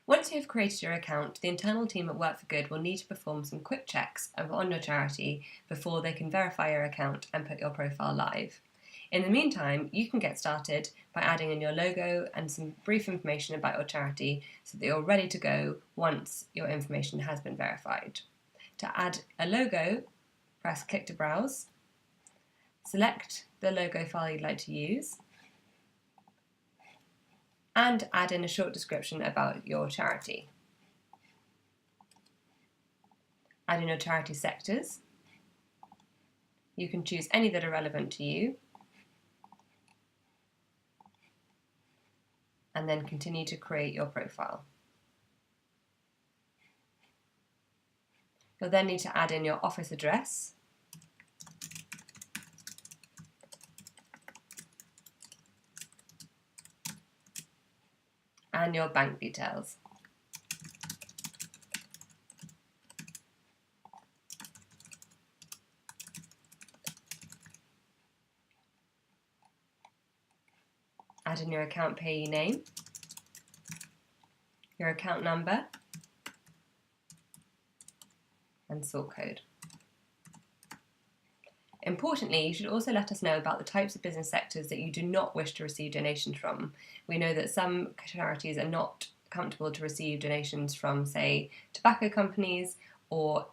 Once you have created your account, the internal team at Work for Good will need to perform some quick checks on your charity before they can verify your account and put your profile live. In the meantime, you can get started by adding in your logo and some brief information about your charity so that you're ready to go once your information has been verified. To add a logo, press click to browse, select the logo file you'd like to use, and add in a short description about your charity. Add in your charity sectors. You can choose any that are relevant to you, and then continue to create your profile. You'll then need to add in your office address, and your bank details. Add in your account payee name, your account number, and sort code. Importantly, you should also let us know about the types of business sectors that you do not wish to receive donations from. We know that some charities are not comfortable to receive donations from, say, tobacco companies or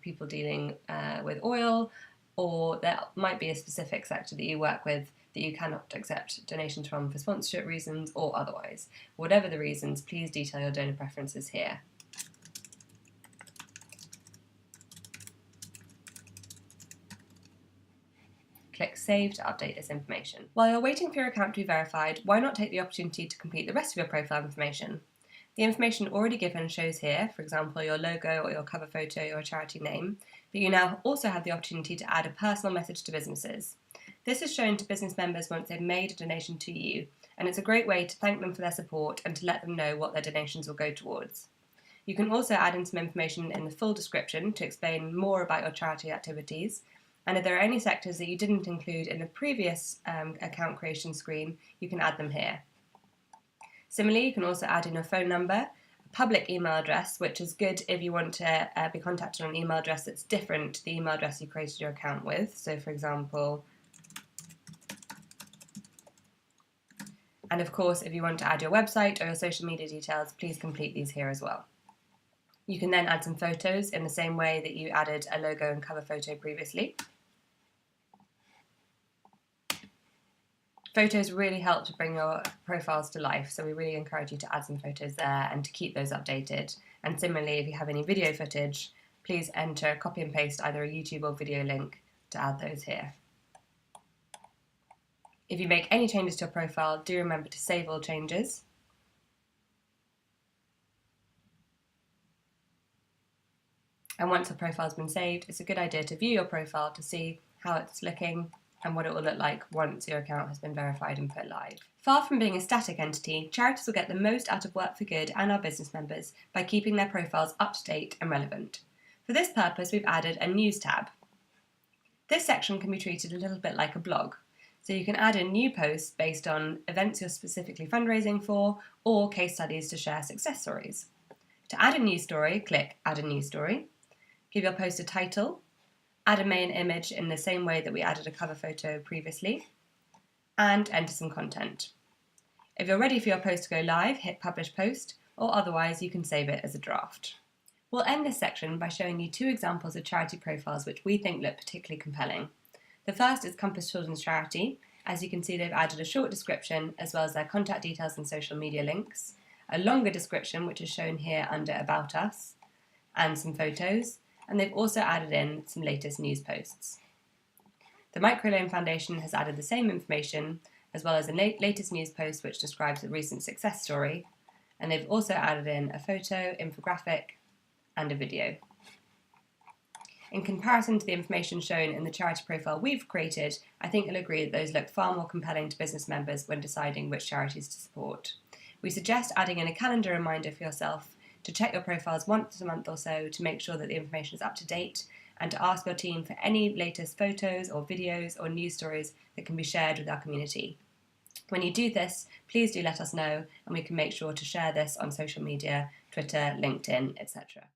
people dealing with oil, or there might be a specific sector that you work with that you cannot accept donations from for sponsorship reasons or otherwise. Whatever the reasons, please detail your donor preferences here. Click Save to update this information. While you're waiting for your account to be verified, why not take the opportunity to complete the rest of your profile information? The information already given shows here, for example, your logo or your cover photo or your charity name, but you now also have the opportunity to add a personal message to businesses. This is shown to business members once they've made a donation to you, and it's a great way to thank them for their support and to let them know what their donations will go towards. You can also add in some information in the full description to explain more about your charity activities, and if there are any sectors that you didn't include in the previous account creation screen, you can add them here. Similarly, you can also add in a phone number, a public email address, which is good if you want to be contacted on an email address that's different to the email address you created your account with. So, for example, and of course, if you want to add your website or your social media details, please complete these here as well. You can then add some photos in the same way that you added a logo and cover photo previously. Photos really help to bring your profiles to life, so we really encourage you to add some photos there and to keep those updated. And similarly, if you have any video footage, please enter, copy and paste either a YouTube or video link to add those here. If you make any changes to your profile, do remember to save all changes. And once your profile has been saved, it's a good idea to view your profile to see how it's looking and what it will look like once your account has been verified and put live. Far from being a static entity, charities will get the most out of Work for Good and our business members by keeping their profiles up to date and relevant. For this purpose, we've added a News tab. This section can be treated a little bit like a blog, so you can add in new posts based on events you're specifically fundraising for or case studies to share success stories. To add a news story, click Add a News Story. Give your post a title, add a main image in the same way that we added a cover photo previously, and enter some content. If you're ready for your post to go live, hit Publish Post, or otherwise you can save it as a draft. We'll end this section by showing you two examples of charity profiles which we think look particularly compelling. The first is Compass Children's Charity. As you can see, they've added a short description as well as their contact details and social media links, a longer description which is shown here under About Us, and some photos, and they've also added in some latest news posts. The Microloan Foundation has added the same information as well as a latest news post which describes a recent success story, and they've also added in a photo, infographic, and a video. In comparison to the information shown in the charity profile we've created, I think you'll agree that those look far more compelling to business members when deciding which charities to support. We suggest adding in a calendar reminder for yourself to check your profiles once a month or so to make sure that the information is up to date, and to ask your team for any latest photos or videos or news stories that can be shared with our community. When you do this, please do let us know, and we can make sure to share this on social media, Twitter, LinkedIn, etc.